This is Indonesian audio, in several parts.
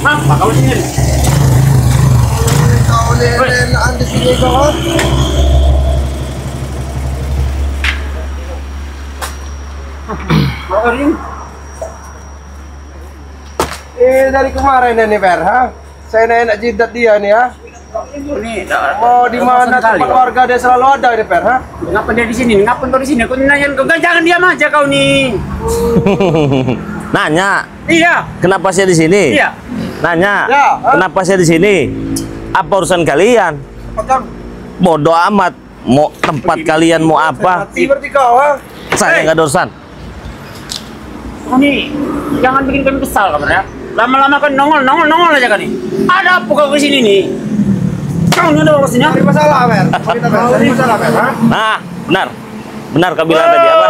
Apa kau sini? Kau lelaan di sini kau. Dari kemarin nih Per, ha? Saya enak jidat dia nih ya. Ini Mau di mana tempat warga dia selalu ada nih Per, ha? ngapa dia di sini? Ngapa kau di sini? Kau nanya kau jangan diam aja kau nih. Nanya, Iya. kenapa saya di sini? Iya. Nanya, Ya, kenapa saya di sini? Apa urusan kalian? Pegang. Bodoh amat. Mau tempat kalian mau apa? Mati berarti kau, ha? Saya nggak ada urusan. Kau nih jangan bikin kami kesal kamu ya. Lama-lama kan nongol aja kan nih. Ada apa kau ke sini nih? Kau nih ada urusannya? Cari masalah Per. Kita Per, cari masalah Per, ha? Nah, benar kau bilang tadi apa?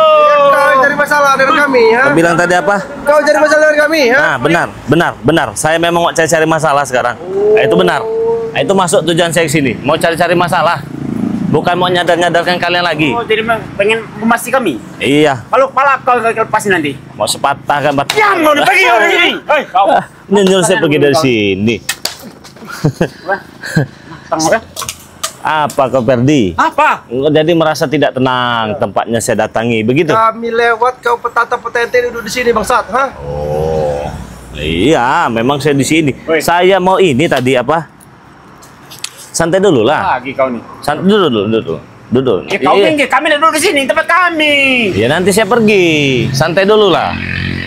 Kau cari masalah dari kami, ha? Kau bilang tadi apa? Kau cari masalah dari kami, ha? Nah, benar. Saya memang mau cari-cari masalah sekarang. Nah, itu benar. Nah, itu masuk tujuan saya ke sini. Mau cari-cari masalah. Bukan mau nyadar-nyadarkan kalian lagi. Oh, jadi pengen memasi kami. Iya, Kalau kepala kau lepasin nanti. mau sepatah kan bat. Diam kau pergi dari sini. Hei, kau. Nyuruh saya pergi dari sini. Tengok ya. Apa kau Perdi? Apa? Jadi merasa tidak tenang tempatnya saya datangi, begitu? Kami lewat kau petata petente duduk di sini bangsat, ha? Oh, iya, memang saya di sini. Woi. Saya mau ini tadi apa? Santai dulu lah. Lagi kau nih. Santai duduk. Ya, kau Iya. pinggir, kami duduk di sini tempat kami. Ya nanti saya pergi. Santai dulu lah.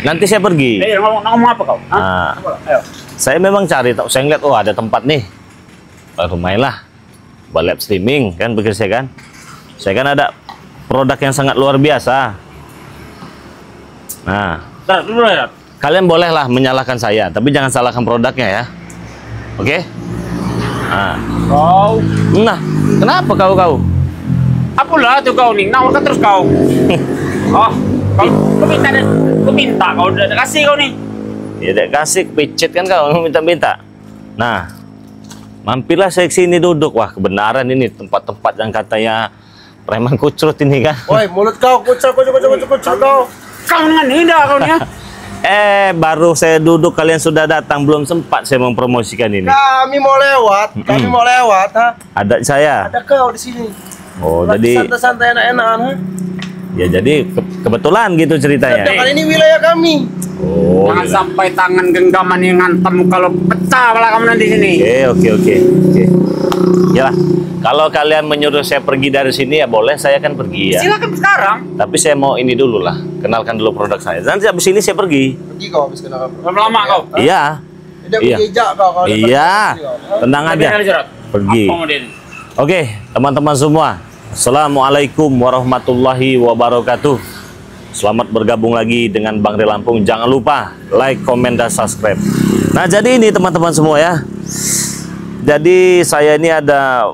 Nanti saya pergi. Ngomong apa kau? Nah, Ayo. saya memang cari, saya ngeliat, oh ada tempat nih. Baru main lah. Live streaming kan begitu saya kan. Saya kan ada produk yang sangat luar biasa. Nah, Bentar, dulu ya. kalian bolehlah menyalahkan saya, tapi jangan salahkan produknya ya. Oke? Nah, Kau. nah, kenapa kau? Apalah tuh kau nih, nawar terus kau. Oh, kau minta kau udah kasih kau nih. Ya dek kasih picit kan kau minta. Nah, mampirlah saya ke sini duduk. Wah, kebenaran ini tempat-tempat yang katanya preman kucrut ini kan. Woi, mulut kau kucak kau. Kau dengan indah kau nih. Baru saya duduk kalian sudah datang, belum sempat saya mempromosikan ini. Kami mau lewat, ha? Ada saya. Ada kau di sini. Oh, Lagi jadi santai-santai enak-enakan, ha? ya jadi kebetulan gitu ceritanya. Sedangkan ini wilayah kami. Oh, Jangan gila. sampai tangan genggaman yang ngantem kalau pecah pala kamu nanti sini. Oke. Yalah, kalau kalian menyuruh saya pergi dari sini ya boleh, saya akan pergi ya. Silakan sekarang. Tapi saya mau ini dulu lah, kenalkan dulu produk saya. Nanti habis ini saya pergi. Pergi kau habis kenal. Lama kau. Iya. Dia Iya. berjejak kau kalau Iya. Tenang aja. Pergi. Apa mau dia ini? Oke, teman-teman semua. Assalamualaikum warahmatullahi wabarakatuh. Selamat bergabung lagi dengan Bang Ri Lampung. Jangan lupa like, comment, dan subscribe. Nah, jadi ini teman-teman semua ya. Jadi saya ini ada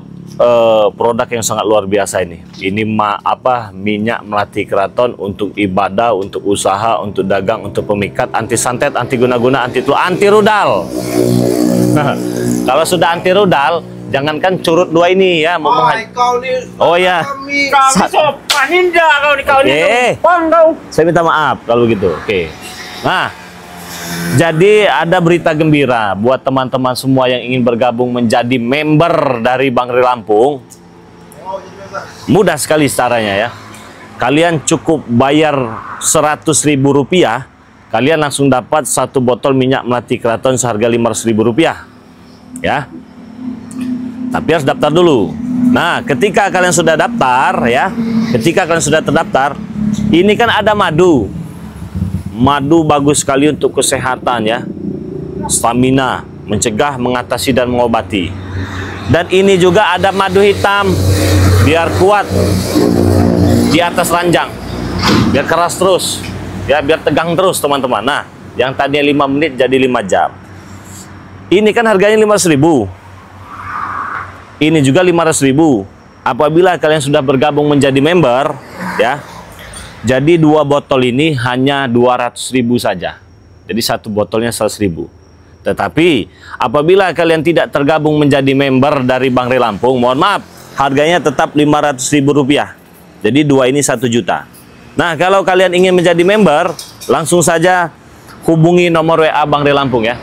produk yang sangat luar biasa ini. Ini minyak melati keraton untuk ibadah, untuk usaha, untuk dagang, untuk pemikat, anti santet, anti guna-guna, anti tua, anti rudal. Kalau sudah anti rudal, jangankan curut dua ini ya. Kau nih. Oh ya. Kami. Kau sopan indah kau nih kau Oke. nih. Kau. Saya minta maaf kalau begitu. Oke. Nah, jadi ada berita gembira buat teman-teman semua yang ingin bergabung menjadi member dari Bang Ri Lampung. Mudah sekali caranya ya. Kalian cukup bayar Rp100.000, kalian langsung dapat satu botol minyak melati keraton seharga Rp500.000 ya. Tapi harus daftar dulu. Nah, ketika kalian sudah daftar ya, ketika kalian sudah terdaftar, ini kan ada madu. Madu bagus sekali untuk kesehatan ya. Stamina, mencegah, mengatasi, dan mengobati. Dan ini juga ada madu hitam, biar kuat di atas ranjang, biar keras terus ya, biar tegang terus teman-teman. Nah, yang tadinya 5 menit jadi 5 jam. Ini kan harganya Rp500.000. Ini juga Rp500.000. Apabila kalian sudah bergabung menjadi member ya, jadi 2 botol ini hanya Rp200.000 saja. Jadi satu botolnya Rp100.000. Tetapi apabila kalian tidak tergabung menjadi member dari Bang Ri Lampung, mohon maaf, harganya tetap Rp500.000. Jadi 2 ini 1 juta. Nah, kalau kalian ingin menjadi member, langsung saja hubungi nomor WA Bang Ri Lampung ya.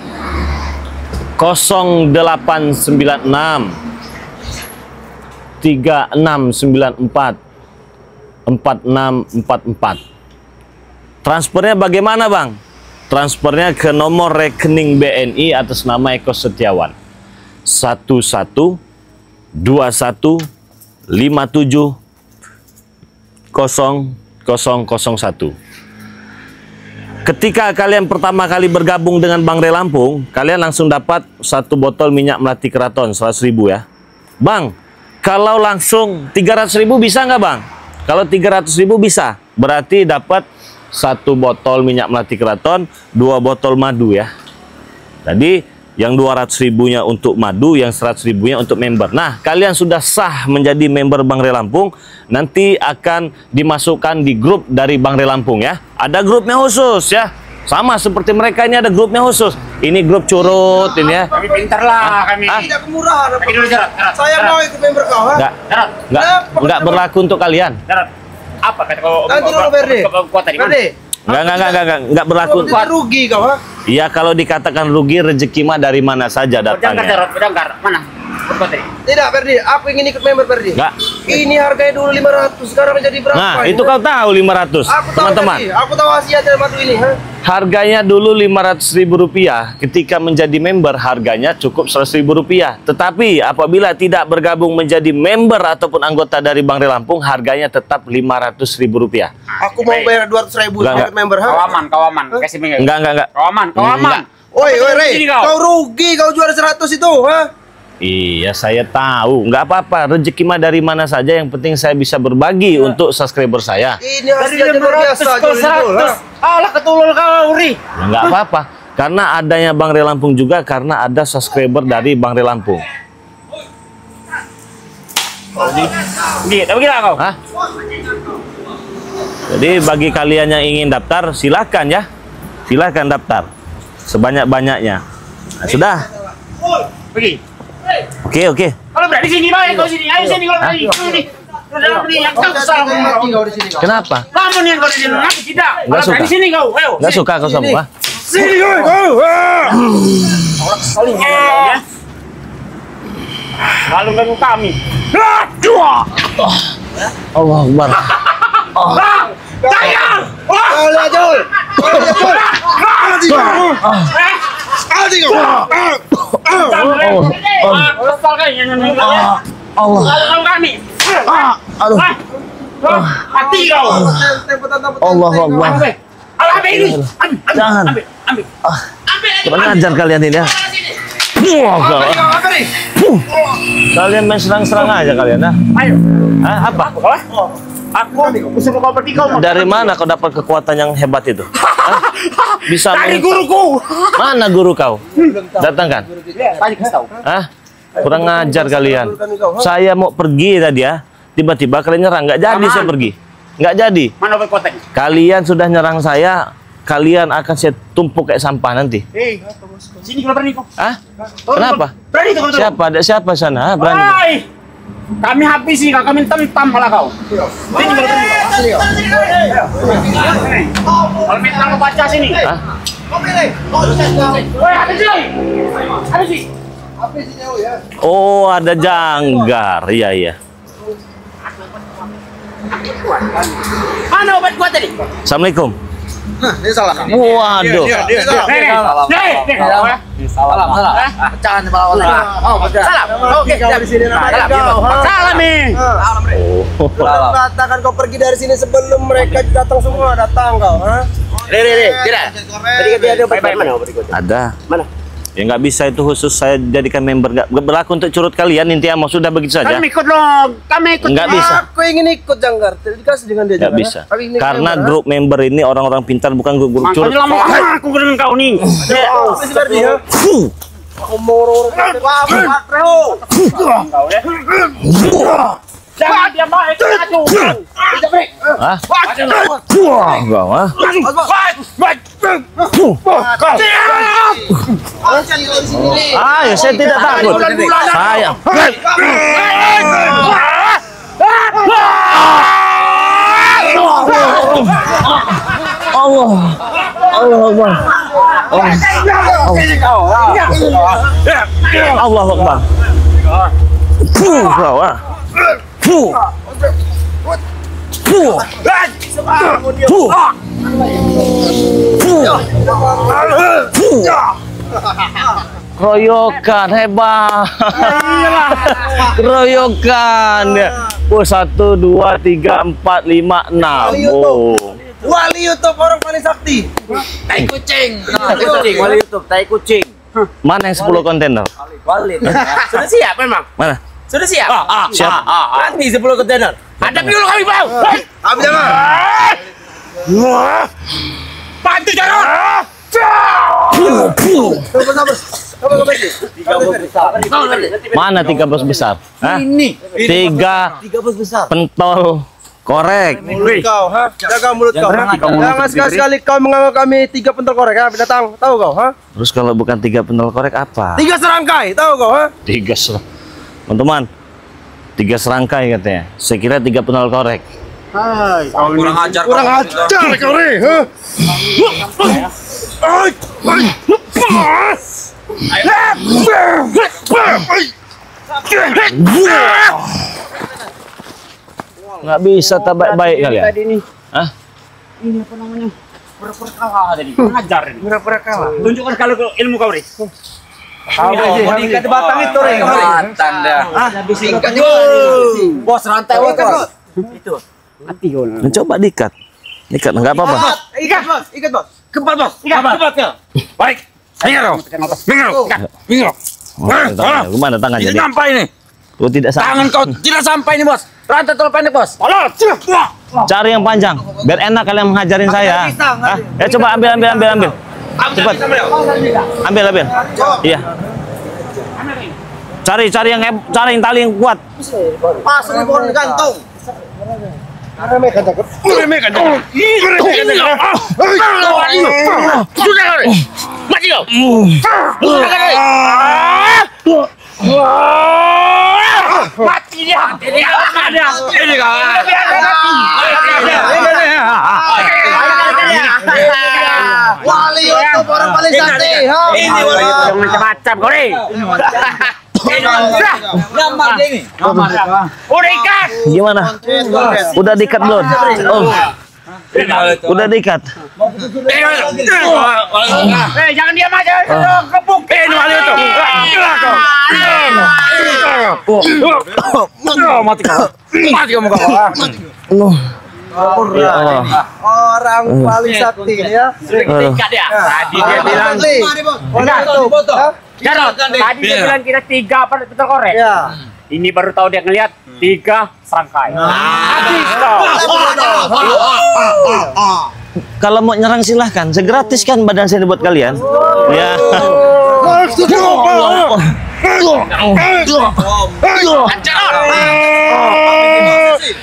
0896 3694 4644. Transfernya bagaimana, Bang? Transfernya ke nomor rekening BNI atas nama Eko Setiawan 1121570001. Ketika kalian pertama kali bergabung dengan Bang Ray Lampung, kalian langsung dapat 1 botol minyak melati keraton 100.000 ya. Bang, kalau langsung 300.000 bisa nggak, Bang? Kalau 300.000 bisa, berarti dapat 1 botol minyak melati keraton, 2 botol madu ya. Jadi yang 200.000-nya untuk madu, yang 100.000-nya untuk member. Nah, kalian sudah sah menjadi member Bang Ray Lampung. Nanti akan dimasukkan di grup dari Bang Ray Lampung ya. Ada grupnya khusus ya. Sama seperti mereka, ini ada grupnya khusus. Ini grup curut ini ya. Kami pintar lah kami. Tidak kemurahan. Lagi dulu Jarot. Saya mau ikut member kau, ha? Enggak berlaku untuk kalian. Jarot. Apa kata kau? Nanti dulu, Ferdi. Kuat tadi. Ferdi. Enggak berlaku. Tidak rugi kau, ha? Iya, kalau dikatakan rugi, rezeki mah dari mana saja datangnya. Jarot, berangkar. Mana? Kuat tadi. Tidak, Ferdi. Aku ingin ikut member, Ferdi. Enggak. Ini harganya dulu 500, sekarang jadi berapa? Nah, ini? itu kau tahu 500, Aku tahu, teman-teman. Ferdi. Aku tahu khasiatnya madu ini, ha? Harganya dulu Rp500.000, ketika menjadi member harganya cukup Rp100.000. Tetapi apabila tidak bergabung menjadi member ataupun anggota dari Bang Ray Lampung, harganya tetap Rp500.000. Aku mau bayar 200.000 Enggak. ikut member, ha? Kau aman. Kasih minyak. Enggak. Kau aman. Oi, Ray. Sini Kau rugi, kau juara 100 itu, ha? Iya, saya tahu. Enggak apa-apa, rezeki mah dari mana saja, yang penting saya bisa berbagi untuk subscriber saya. Ini khasiatnya luar biasa, ke Jul, Jul, ha? 100. Alah ketulul kau, Ri. Ya, enggak apa-apa. Karena adanya Bang Ray Lampung juga, karena ada subscriber dari Bang Ray Lampung. Gitu, begini kau. Hah? Jadi bagi kalian yang ingin daftar, silakan ya. Silakan daftar. Sebanyak-banyaknya. Nah, sudah. Pergi. Oke. Kalau berani sini, baik kau sini. Ayo sini kalau berani. Sini. Yang kau salah Mati kau di sini, kau. Kenapa? kamu nih yang kau di sini. Aku tidak. Nggak Kalau suka. berani sini kau. Ayo. Enggak suka kau sama gua? Sini kau. Kau ini ya. Lalu ganggu kami. Allah Akbar. Sayang. Kau lihat, Jul. Kau lihat, Jul. Mati kau. Kesal kan yang Allah. lalu ganggu kami. Aduh. Mati kau. Allah Akbar. Alah, ambil ini. Jangan. Ambil. Kurang ajar kalian ini ya. Kalian main serang-serang aja kalian, nah. Ayo. Hah, apa? Aku suruh kau pergi kau. Dari mana kau dapat kekuatan yang hebat itu? Hah? Bisa Dari meng- guruku. Mana guru kau? Datangkan. Tadi kasih tahu. Hah? Kurang ngajar kalian. Saya mau pergi tadi ya. Tiba-tiba kalian nyerang. Nggak jadi saya pergi. Nggak jadi. Mana kekuatan? Kalian sudah nyerang saya. Kalian akan saya tumpuk kayak sampah nanti. Sini kalau berani kau. Hah? Kenapa? Berani kau. Siapa? Ada siapa sana? Hah? Berani? Hai. Kami habisi kau, kami tentam pala kau. Sini kalau berani kau. Kalau minta kau baca sini. Hah? Woi, habis sini. Habis sini. Oh, ada janggar. Iya. Mana obat kuat tadi? Assalamualaikum. Ini salah. Waduh. Salam. Pecahan kepala orang. Oh, Salam. Oke, di sini namanya kau. Salam nih. Oh. Katakan kau pergi dari sini sebelum mereka datang semua. Datang kau, ha? Tidak. Tadi kan dia ada obat mana obat kuat? Ada. Mana? Ya nggak bisa, itu khusus saya jadikan member. Nggak berlaku untuk curut kalian. Intinya mau sudah begitu saja. Kami ikut dong. Kami ikut. Nggak bisa. Aku ingin ikut Janggar. Tidak dikasih dengan dia. Nggak Janggar, bisa. ha? Aku ingin Karena member, ha? grup member ini orang-orang pintar, bukan grup curut. Makanya lama aku dengan kau nih. Ferdi, ha? Aku mau orang-orang. Kau ya. Jangan dia baik. Aduh. Hah? Enggak, ah. Ayo, saya tidak takut. Saya. Allah. Allah Akbar. Allahu Akbar. Bawah. Keroyokan hebat. Keroyokan. Oh, 1, 2, 3, 4, 5, 6. Oh. Wali YouTube orang paling sakti. Tai kucing. Wali YouTube, tai kucing. Mana yang 10 kontainer? Wali. Sudah siap memang? Mana? Sudah siap? Siap. Nanti 10 kontainer. Hadapi dulu kami, Bang. Abi jangan. Bantu jangan. Mana 3 bos besar? Hah? Ini. 3 bos besar. pentol korek. Mulut kau, ha? Jaga mulut kau. Jangan sekali-sekali kau menganggap kami 3 pentol korek, ha? Binatang, tahu kau, ha? Terus kalau bukan 3 pentol korek apa? 3 serangkai, tahu kau, ha? 3 serangkai. Teman-teman, 3 serangkai katanya. Saya kira 3 pentol korek. Hai, Kurang ajar kau, re, ha? Nggak bisa tak baik-baik kali ya? Tadi ini. Hah? Ini apa namanya? Pura-pura kalah tadi. Ngajar ini. Pura-pura kalah. Tunjukkan kalau ilmu kau, Ri. Ikat batang itu, re, Tanda. Singkat. Bos rantai bos. Itu. Mati kau. Mencoba diikat. Ikat, nggak apa-apa. Ikat, bos. Ikat, bos. Kepat bos. Kepat ya. Baik. Minggir. Minggir. Gimana tangannya? Tidak sampai ini. Oh, tidak sampai. Tangan kau tidak sampai ini, bos. Rantai terlalu pendek, bos. Cari yang panjang, biar enak kalian mengajarin saya. Hah? Ya coba ambil. Cepat. Ambil. Iya. Cari yang tali yang kuat. Pas ini bukan gantung. Remehkan cakep. Mati kau. Mati dia. Ini kau. Wali YouTube orang paling sakti, ha? Ini wali YouTube macam-macam kau, Ri. Gambar dia ini. Udah ikat. Gimana? Udah diikat belum? Oh. Udah diikat. Jangan diam aja. Kebuk. Ini wali YouTube. Mati kau. Mati kamu kau. Ya Allah. Orang paling sakti, ya. Ikat dia. Tadi dia bilang. Wali YouTube, ha? Jarot, tadi dia bilang kita 3 pentol korek. Ya. Ini baru tahu dia ngelihat 3 serangkai. Habis kau. Kalau mau nyerang silahkan, segratis kan badan saya buat kalian. Ya.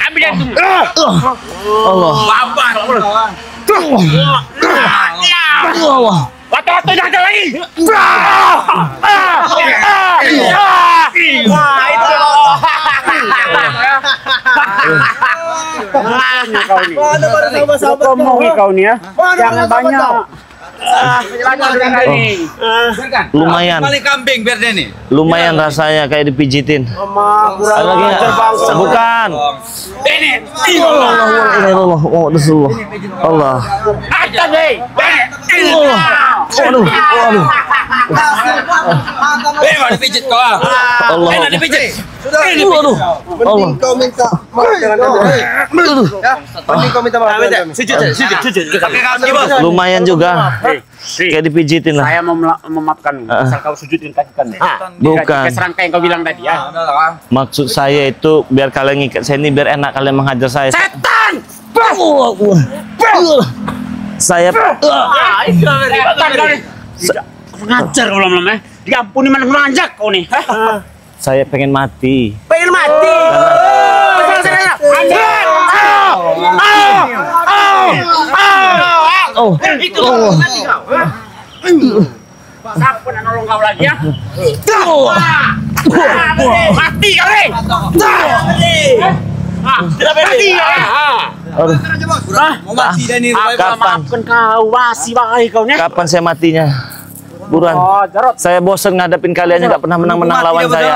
Ambil yang tunggu. Allah. Babar. Allah. Waktu dah ada lagi. Wah, itu. Mana baru sama-sama Kau nih ya. Jangan banyak. Lumayan. Paling kambing biar dia nih. Lumayan rasanya kayak dipijitin. Ada lagi nggak? Bukan. Ini. Allah. Allah. Ada nih. Waduh. Mau dipijit kau. Allah. Enak dipijit. Waduh. Allah. Mending kau minta maaf dengan kami. Ya, mending kau minta maaf dengan kami. Sujud. Pakai kaki bos. Lumayan juga. Kayak dipijitin lah. Saya mau memaafkan. Asal kau sujudin kaki kan. Bukan. Serangkai yang kau bilang tadi ya. Maksud saya itu biar kalian ngikat saya ini biar enak kalian menghajar saya. Setan. Saya Ngajar kau lama-lama ya. Diampuni mana kurang ajak kau nih. saya pengen mati. Pengen mati. Oh. Itu. Siapa nak nolong kau lagi ya? Mati kau nih. Mati ya. Mau mati dah nih. Kapan? Maafkan kau, wasi bagai kau nya. Kapan saya matinya? Buruan. Oh, Jarot. Saya bosen ngadepin kalian yang nggak pernah menang-menang Mati lawan dia, saya.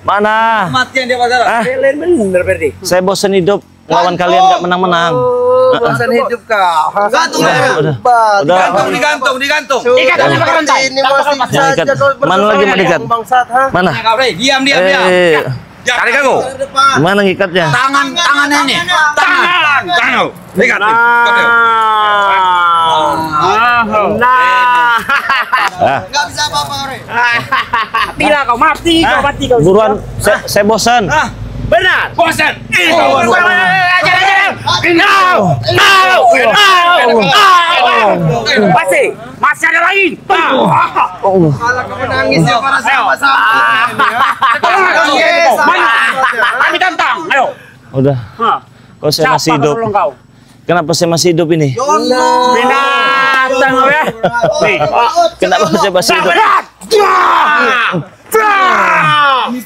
Mana? Matian dia Pak Zara. Ah, Kalian bener berarti. saya bosen hidup lawan kalian nggak menang-menang. Bosan hidup kau. Gantung Udah, dia. udah. Digantung, digantung, digantung. Ikat aja pakai rantai. Ini masih Jangan ikat. saja kau Mana lagi mau diikat? bangsat, ha? Mana? Kau Rey, diam, diam, diam. Tarik aku. Mana ngikatnya? Tangannya nih. Tangan. Ikat. Nah. Ah, Enggak bisa apa-apa, Rey. Matilah kau, mati kau. buruan. Saya bosan. Benar. Bosan. Masih ada lagi. Kalau kau menangis ya para sahabat-sahabat. Mana? Kami tantang. Ayo. Udah. Kok saya masih hidup? Tolong kau. Kenapa saya masih hidup ini? Binatang ya. Nih. Kenapa saya masih hidup?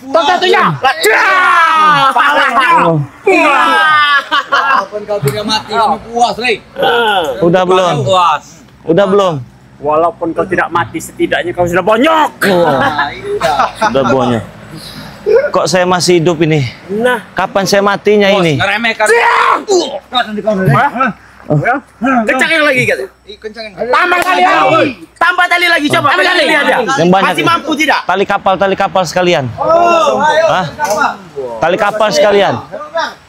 Tentunya. Palanya. Walaupun kau tidak mati, kami puas, Rey. Udah belum? Puas. Udah belum? Walaupun kau tidak mati, setidaknya kau sudah bonyok. Udah bonyok. Kok saya masih hidup ini? Nah. Kapan saya matinya ini? Ngeremehkan. Kencangin lagi katanya. Tambah tali lagi coba. Tambah tali aja. Yang banyak. Masih mampu tidak? Tali kapal sekalian. Hah? Tali kapal sekalian.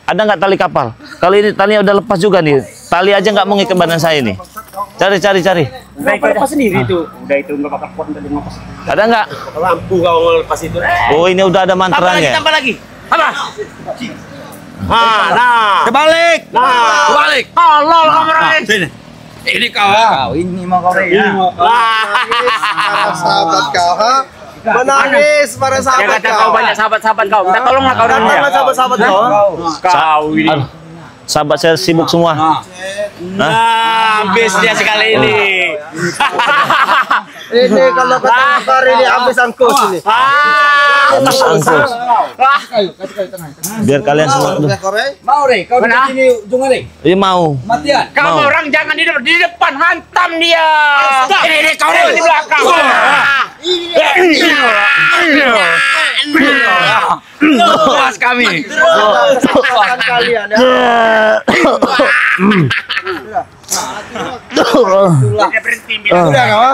Ada nggak tali kapal? Kali ini talinya udah lepas juga nih. Tali aja nggak mau ngikat badan saya nih. Cari. Udah itu lepas sendiri itu. Udah itu nggak bakal kuat untuk ngelepas. Ada nggak? Lampu kau ngelepas itu. Oh, ini udah ada mantranya. Tambah lagi. Apa? Nah. Kebalik. Nah. Kebalik. Tolol kamerain. Sini. Ini kau. Ini mau kau, Rey. Para sahabat kau, ha? Menangis para Ya sahabat kata kau kau. banyak sahabat-sahabat kau. Minta tolonglah kau dulu ya. Datanglah sahabat-sahabat kau. Kau ini. Aduh, sahabat saya sibuk semua. Nah, habis dia sekali ini. Ini kalau kata ini habis angkos ini. Habis angkos. Biar kalian semua. Aduh. Mau, Rey. Kau di Mana? sini ujungnya, Rey. Iya mau. Matian. Kamu Mau. orang jangan di depan, hantam dia. Ini kau di belakang. Puas kami. Akan kalian ya. Dia berhenti bilang. Udah kau, ha?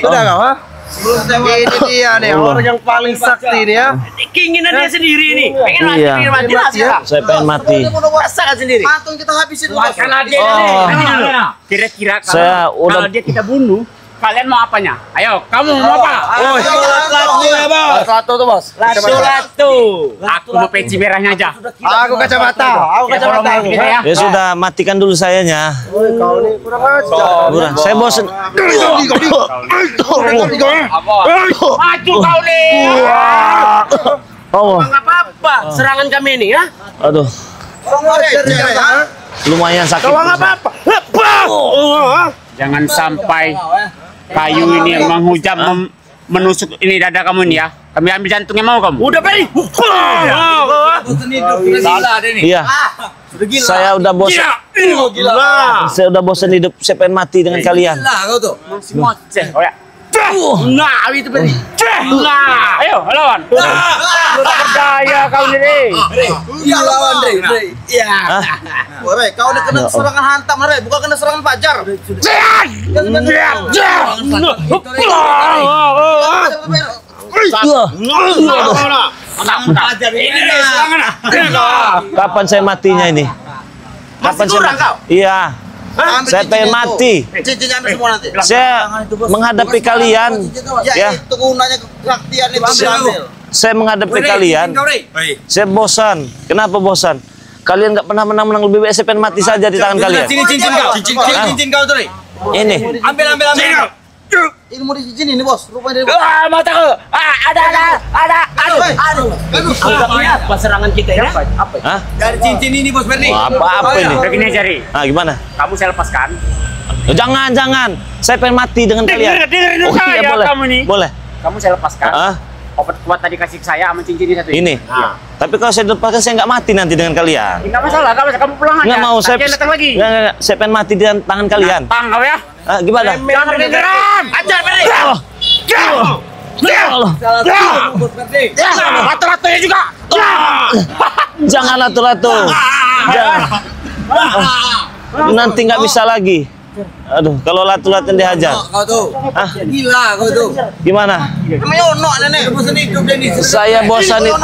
Udah kau, ha? Ini dia nih orang yang paling sakti nih ya. Keinginan dia sendiri ini. Pengen mati, Iya. pengen mati. Saya pengen mati. Rasakan sendiri. Antum kita habisin dulu. Karena dia kira-kira Saya kalau udah- dia kita bunuh, kalian mau apanya? Ayo, kamu mau apa? Satu tuh bos. Latu. Aku mau peci merahnya aja. Aku kacamata. Aku kacamata. Kita ya. Ya sudah, matikan dulu sayanya. Woi kau nih kurang ajar. Buruan. Saya bosen. Maju kau nih. Oh, Enggak apa-apa. Serangan kami ini ya. aduh, Kurang ajar dia, ha? lumayan sakit. apa-apa. Jangan sampai kayu ini menghujam menusuk ini dada kamu ini ya. Kami ambil jantungnya mau kamu. Udah beri. Bosan hidup. Sudah gila dia nih. Iya. Saya udah bosen. Saya udah bosen hidup. Saya pengen mati dengan kalian. Gila kau tuh. Semua ceh. Oh ya. Nah, itu beri. Nah, ayo lawan. Lu tak berdaya kau ini. Iya lawan Rey. Iya. Hah? Rey, kau udah kena serangan hantam Rey, bukan kena serangan fajar. Kapan saya matinya ini? Kapan saya kurang kau? Iya. Saya pengen mati. Cincinnya ambil semua nanti. Saya menghadapi kalian. Ya, Ya. itu gunanya kesaktian itu ambil. Saya menghadapi kalian. Saya bosan. Kenapa bosan? Kalian nggak pernah menang-menang, lebih baik saya pengen mati saja di tangan kalian. Sini cincin kau. Cincin kau tuh, Rey. Ini. Ambil. Ini mau dicicin ini bos, rupanya dia. Mataku. Ada. Aduh. Apa serangan kita ini? Apa? Hah? Dari cincin ini, Bos Berni. Wah, apa ini? Begini aja, Ri. Ah, gimana? Kamu saya lepaskan. Jangan. Saya pengen mati dengan kalian. Dengerin Oh, iya, saya boleh. kamu nih. Boleh. Kamu saya lepaskan. Ah, Obat kuat tadi kasih ke saya sama cincin ini satu. ini. Nah. Tapi kalau saya lepaskan saya nggak mati nanti dengan kalian. Enggak masalah, kamu pulang aja. Nggak mau, saya Nanti datang lagi. Nggak. Saya pengen mati di tangan kalian. Tang kau ya. Ah, gimana? Jangan dengeran. Ajar, Beri. Ratu-ratunya juga. Jangan ratu-ratu. Jangan. Nanti nggak bisa lagi. Aduh, kalau ratu-ratu dihajar. Kau tuh. Hah? Gila kau tuh. Gimana? Namanya Ono nenek. Bosan hidup ini. Saya bosan nih.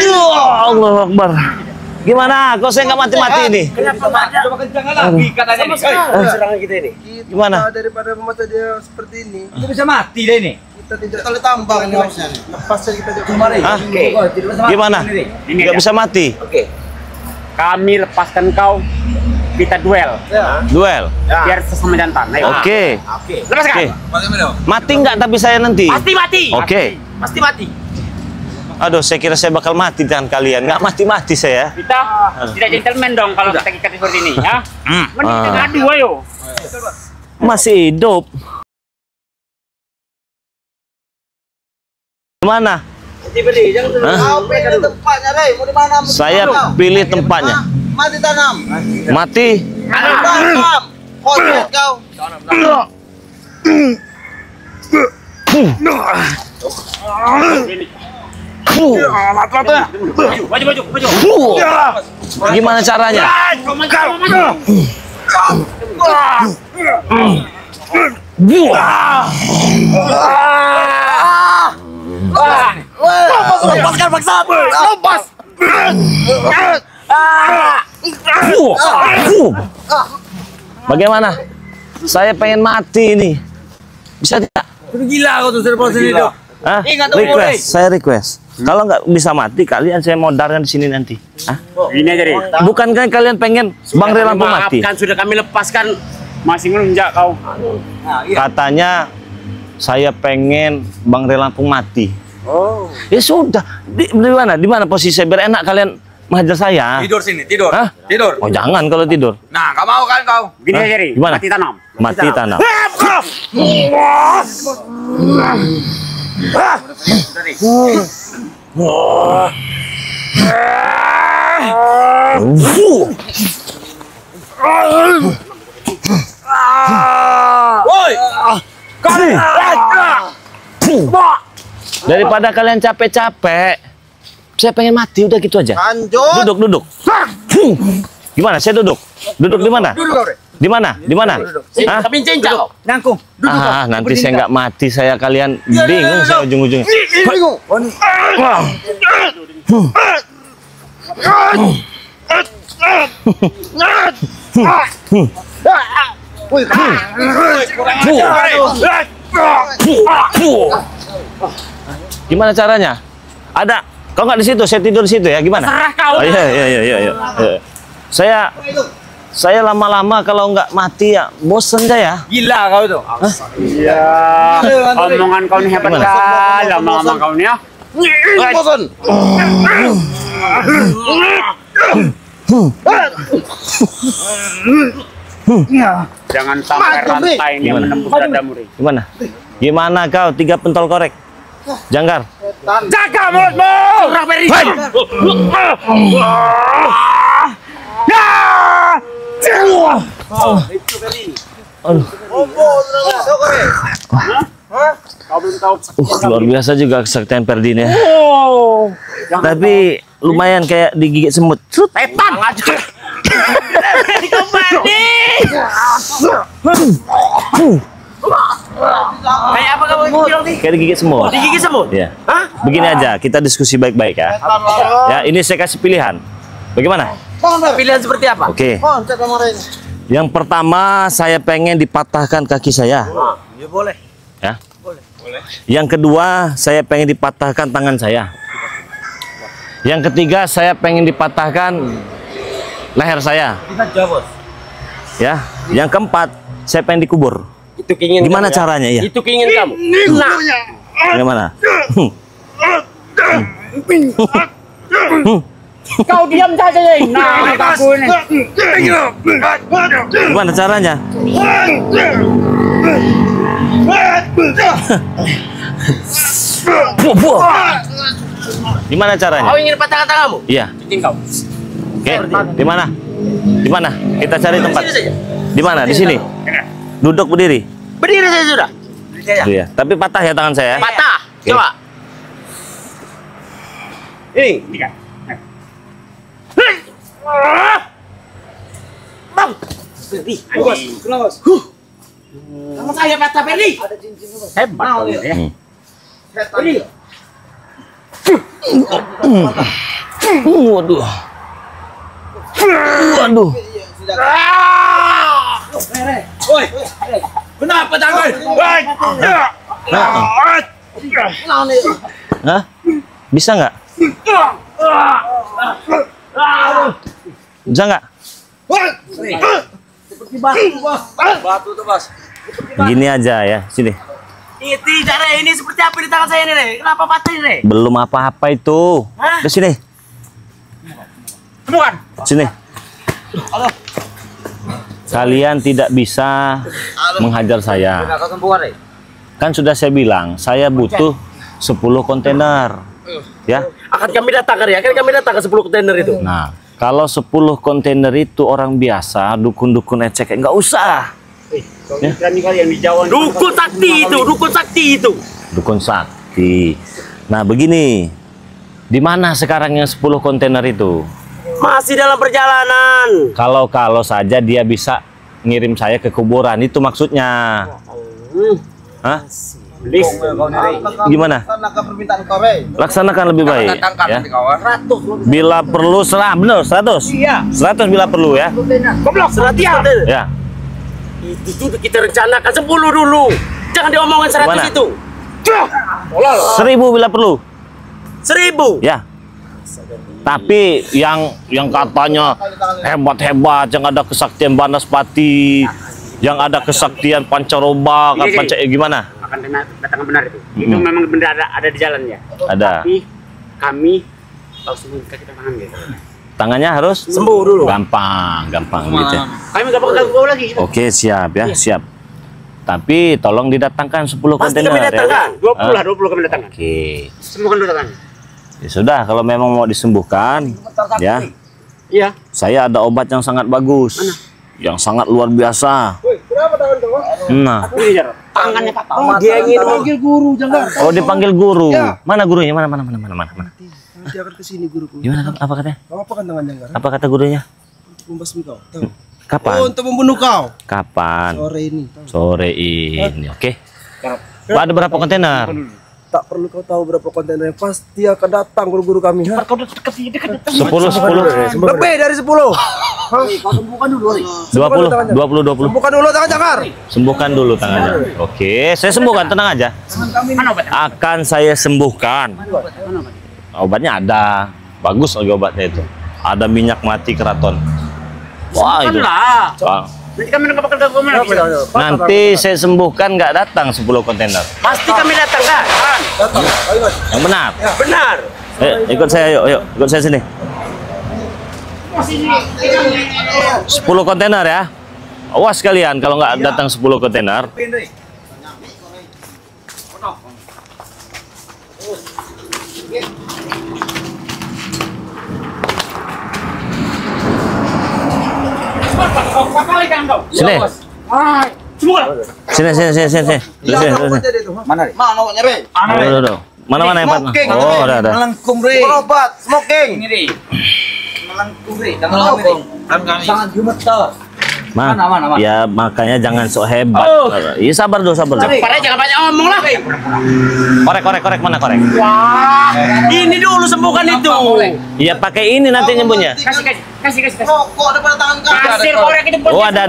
Allah Akbar. Gimana? Kok saya nggak mati-mati ini? Coba kencang lagi katanya nih. Serangan kita ini. Gimana? Daripada masa dia seperti ini, Kita bisa mati deh ini. kita tidak kalau tambah ini harusnya. Lepas saja kita Kemarin. Hah? Gimana? Gimana? Ini Nggak ya. bisa mati. Oke. Kami lepaskan kau. Kita duel. Duel. Biar sesama jantan. Ayo. Oke. Oke. Lepaskan. Oke. Bagaimana? Mati nggak tapi saya nanti? Pasti mati. Oke. Pasti mati. Aduh, saya kira saya bakal mati dengan kalian. Nggak mati-mati saya. Kita tidak gentleman dong kalau kita ikat seperti ini, ya. Mending kita Ah. ngadu, ayo. Masih hidup. Gimana? Diberi, jangan dulu. Hah? Kau pilih tempatnya, Rey. Mau di mana? Saya pilih tempatnya. Mati tanam. Mati. Tanam. Konyet kau. Maju. Gimana caranya? Lepaskan paksa. Lepas. Bagaimana? Saya pengen mati ini. Bisa tidak? Gila kau tuh serba hidup. Hah? Ingat dong, Request, saya request. Kalau nggak bisa mati, kalian saya modarkan di sini nanti. Hah? Ini aja deh. Bukankah kalian pengen Bang Ray Lampung mati? Maafkan, sudah kami lepaskan. Masih ngelunjak kau. Katanya saya pengen Bang Ray Lampung mati. Oh. Ya sudah. Di mana? Di mana posisi saya biar enak kalian menghajar saya? Tidur sini, tidur. Hah? Tidur. Oh jangan kalau tidur. Nah, kau mau kan kau? Gini Hah? aja deh. Gimana? Mati tanam. Mati tanam. Woi. Daripada kalian capek-capek, saya pengen mati udah gitu aja. lanjut. Duduk. Gimana? Saya duduk. Duduk di mana? Duduk kau, Rey. Di mana? Di mana? Hah? Tapi cincang kau. Nangkung. Ah, nanti saya nggak mati, saya kalian bingung saya ujung-ujungnya. Bingung. Woi, Gimana caranya? Ada? Kau nggak di situ? Saya tidur di situ ya? Gimana? Terserah kau. Oh, iya. Saya lama-lama kalau nggak mati ya bosen saya. Gila kau tuh. Iya. Omongan kau nih hebat Gimana? kali. Omongan kau nih ya. bosan. Jangan sampai rantai ini Gimana? menembus dadamu, Ri. Gimana? Gimana kau? 3 pentol korek. Jangkar. Jaga mulutmu! Kurang beri. Aduh. Kau belum tahu. Luar biasa juga kesaktian Perdin ya. Oh. Tapi lumayan kayak digigit semut. Crut. Setan aja. Kembali. Kayak apa kamu bilang nih? Kayak digigit semut. Digigit semut? Ya. Hah? Begini aja, kita diskusi baik-baik ya. Ya, ini saya kasih pilihan. Bagaimana? Pilihan seperti apa? Oke. Loncat sama Rey. Yang pertama saya pengen dipatahkan kaki saya. Ya boleh. Ya. Yang kedua saya pengen dipatahkan tangan saya. Yang ketiga saya pengen dipatahkan leher saya. Kita jawab. Ya. Yang keempat saya pengen dikubur. Itu keinginan Gimana kamu, ya? caranya ya? Itu keinginan kamu. Nah, Bagaimana? Kau diam saja, ya. Nah, aku ini. Gimana caranya? Gimana caranya? kau ingin patahkan tanganmu? Iya. Cincin kau. Oke. Di mana? Di mana? Kita cari tempat. Di sini saja. Di mana? Di sini. Duduk berdiri. Berdiri saja sudah. Berdiri saja. Iya. Tapi patah ya tangan saya. Patah. Oke. Coba. Ini. Tiga. Bang. Ferdi. Bos, close. Sama saya Pak Ferdi. Hebat kau ya. Ferdi. Waduh. Waduh. Woi. Kenapa tangan? Hah? Bisa nggak? Bisa nggak? Seperti batu, Bos. Batu tuh, Bos. Gini aja ya, sini. Tidak deh, ini seperti apa di tangan saya ini deh? Kenapa patah ini deh? Belum apa-apa itu. Hah? Ke sini, Sembuhan. sini. Kalian tidak bisa menghajar saya. Kan sudah saya bilang, saya butuh 10 kontainer. Ya. Akan kami datangkan ya, kan kami datang ke 10 kontainer itu. Nah, kalau 10 kontainer itu orang biasa, dukun-dukun ecek, nggak usah. Berani kalian di Jawa. Dukun sakti itu, dukun sakti itu. Dukun sakti. Nah, begini. Di mana sekarang yang 10 kontainer itu? Masih dalam perjalanan. Kalau saja dia bisa ngirim saya ke kuburan, itu maksudnya. Hah? Gimana? Laksanakan lebih baik. Ya. Bila perlu benar 100. Iya. 100 bila perlu ya. Goblok, 100 kontainer. Ya. Itu kita rencanakan 10 dulu. Jangan diomongin 100 Gimana? itu. 1000 bila perlu. 1000. Ya. Tapi yang katanya hebat-hebat, yang ada kesaktian Banaspati, yang ada kesaktian Pancaroba, gimana? Akan datang benar itu. Itu memang benar ada di jalan ya. Ada. Tapi kami langsung kaki tangan gitu. Tangannya harus Sembuh dulu. gampang gitu. Kami nggak bakal ganggu lagi. Oke, siap ya, siap. Tapi tolong didatangkan 10 Pasti kontainer kami ya. datangkan. 20 lah, 20 kami datangkan. Oke. Sembuhkan dulu tangan. Ya sudah, kalau memang mau disembuhkan, ya, Iya. saya ada obat yang sangat bagus, yang sangat luar biasa. Kenapa tangan kamu? Nah, Tangannya patah. Dia ingin memanggil guru, jangan. oh dipanggil guru. Ya. Mana gurunya? Mana? Nanti akan ke sini guruku. Gimana? Apa katanya? Kamu apa kan tangan jangkar? Apa kata gurunya? Membasmi kau. Tahu? Kapan? Oh, untuk membunuh kau. Kapan? Sore ini. Tahu? Sore ini. Oke. Ada berapa kontainer? Tak perlu kau tahu berapa kontainer yang pasti akan datang guru-guru kami. Ha? Kau dekat 10. Lebih dari 10. Kau sembuhkan dulu. 20. Bukan dulu tangan jangkar. Sembuhkan dulu tangannya. Oke, saya sembuhkan, tenang aja. Mana obatnya? Akan saya sembuhkan. Obatnya ada. Bagus lagi obatnya itu. Ada minyak mati keraton. Wah, itu. Lah. Wah. Nanti kami nggak bakal ganggu lagi. Nanti saya sembuhkan, nggak datang 10 kontainer. Pasti kami datangkan. Datang. Yang benar. Benar. Ikut saya, yuk. Ikut saya sini. 10 kontainer ya. Awas kalian kalau nggak datang 10 kontainer. Sini. Sini. Mana? Mana nyari? Tuh. Mana yang patah? Oh, ada. Melengkung re. Obat smoking. Ini deh. Melengkung re. Melengkung. Sangat gemetar. Mang, Mana? ya makanya jangan sok hebat. Oh. Iya sabar dulu. Cepat jangan banyak omong lah. Korek mana korek? Wah. Ini dulu sembuhkan itu. Iya pakai ini nanti nyembuhnya. Kasih. Kok ada pada tangan kau? Kasir korek itu. Oh ada.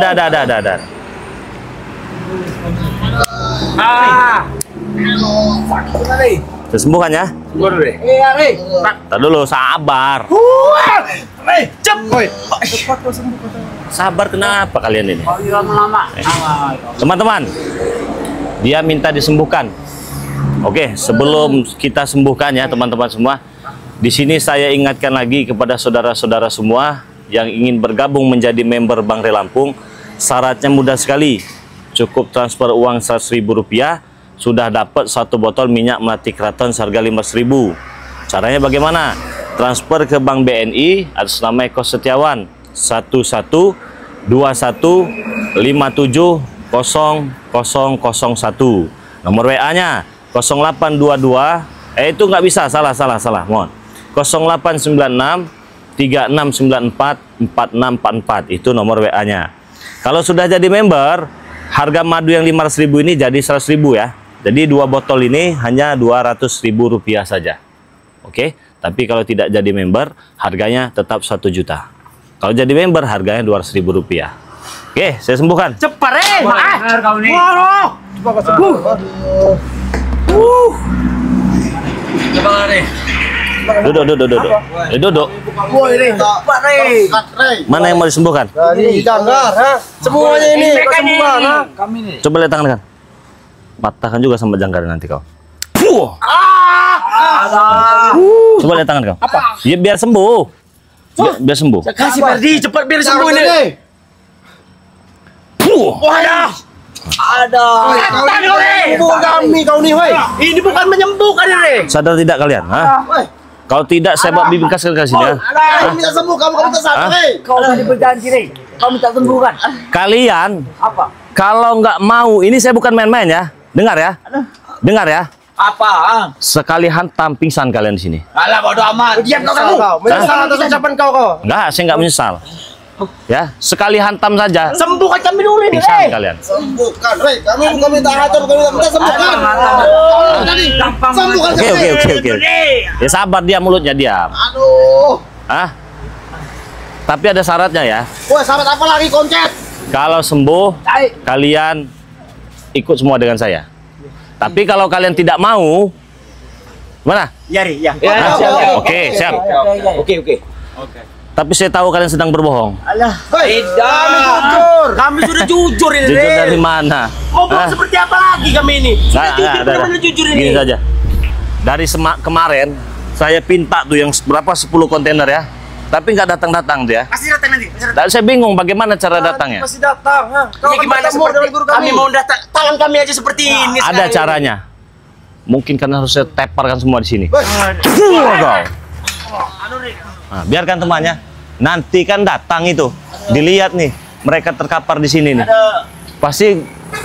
Saya sembuhkan ya. Gua dulu deh. Iya, re. Tar dulu, sabar. Cepat kau sembuhkan. Sabar kenapa kalian ini? Lama-lama. Teman-teman, dia minta disembuhkan. Oke, sebelum kita sembuhkan ya teman-teman semua, di sini saya ingatkan lagi kepada saudara-saudara semua yang ingin bergabung menjadi member Bangre Lampung, syaratnya mudah sekali. Cukup transfer uang Rp100.000, sudah dapat 1 botol minyak melati keraton seharga Rp5.000. Caranya bagaimana? Transfer ke Bank BNI atas nama Eko Setiawan 11-215700001. Nomor WA-nya 0822. Itu nggak bisa, salah. Mohon. 0896 3694 4644. Itu nomor WA-nya. Kalau sudah jadi member, harga madu yang 500.000 ini jadi 100.000 ya. Jadi 2 botol ini hanya Rp200.000 saja. Oke, tapi kalau tidak jadi member, harganya tetap 1 juta. Kalau jadi member, harganya Rp200.000. Oke, saya sembuhkan. Cepat Benar kau nih. Waduh. Coba kau sembuh. Coba nih. Duduk. Woi, Re. Cepat, Re. Mana yang mau disembuhkan? Ini Ganggar, ha? Semuanya ini kau sembuhkan, ha? Kami nih. Coba lihat tangan kan. Patahkan juga sama jangkar nanti kau. Coba lihat tangan kau. Apa? Ya biar sembuh. Biar sembuh. Kasih Ferdi, cepat biar sembuh Jangan, ini. Re. Waduh. Ada. Setan kau nih. Sembuh kami kau nih, woi. Ini bukan menyembuhkan ini. Sadar tidak kalian? Hah? Woi. Kalau tidak, saya bawa bibir kasih ke sini ya. Kau minta sembuh, kamu minta sadar, Re. Kau tadi berjanji nih. Kau minta sembuhkan. Kalian, Apa? kalau nggak mau, ini saya bukan main-main ya. Dengar ya. Dengar ya. Apa? Sekali hantam pingsan kalian di sini. Alah bodo amat. Diam kau Menyesal kamu. kau. Menyesal atas ucapan kau. Enggak, saya nggak menyesal. Ya, sekali hantam saja. Sembuhkan kami dulu ini. Pingsan kalian. Sembuhkan, Re. Kamu bukan minta hancur, kamu minta sembuhkan. Tadi, sembuhkan Oke. Ya sabar, dia mulutnya diam. Aduh. Hah? Tapi ada syaratnya ya. Woi, sahabat apa lagi koncet? Kalau sembuh, kalian ikut semua dengan saya. Tapi kalau kalian tidak mau, mana? Ya, Ri, ya. Hah? siap. Oke, siap. Oke. Tapi saya tahu kalian sedang berbohong. Alah. Hei, Tidak. kami jujur. Kami sudah jujur ini. Jujur Ri. dari mana? Mau buat Hah? seperti apa lagi kami ini? Sudah jujur, benar-benar jujur ini. Gini saja. Dari kemarin, saya pinta tuh yang berapa 10 kontainer ya. Tapi nggak datang-datang dia. Pasti datang nanti. Pasti datang. Dan saya bingung bagaimana cara datangnya. Masih datang, ha? Kau Ini gimana bertemu seperti dengan guru kami mau datang, tangan kami aja seperti ini. Ada sekarang. caranya. Mungkin karena harus saya teparkan semua di sini. Woi, Aduh, Ri. Nah, biarkan temannya. Nanti kan datang itu. Dilihat nih, mereka terkapar di sini nih. Pasti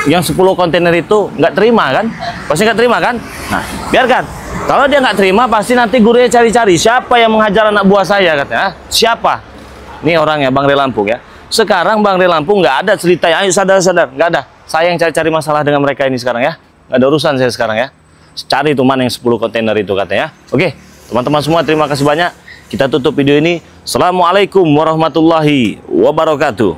yang 10 kontainer itu nggak terima kan? Pasti nggak terima kan? Nah, biarkan. Kalau dia nggak terima, pasti nanti gurunya cari-cari siapa yang menghajar anak buah saya katanya. Hah? Siapa? Ini orangnya Bang Re Lampung ya. Sekarang Bang Re Lampung nggak ada cerita. Ayo sadar-sadar, nggak ada. Saya yang cari-cari masalah dengan mereka ini sekarang ya. Nggak ada urusan saya sekarang ya. Cari itu mana yang 10 kontainer itu katanya. Oke, teman-teman semua terima kasih banyak. Kita tutup video ini. Assalamualaikum warahmatullahi wabarakatuh.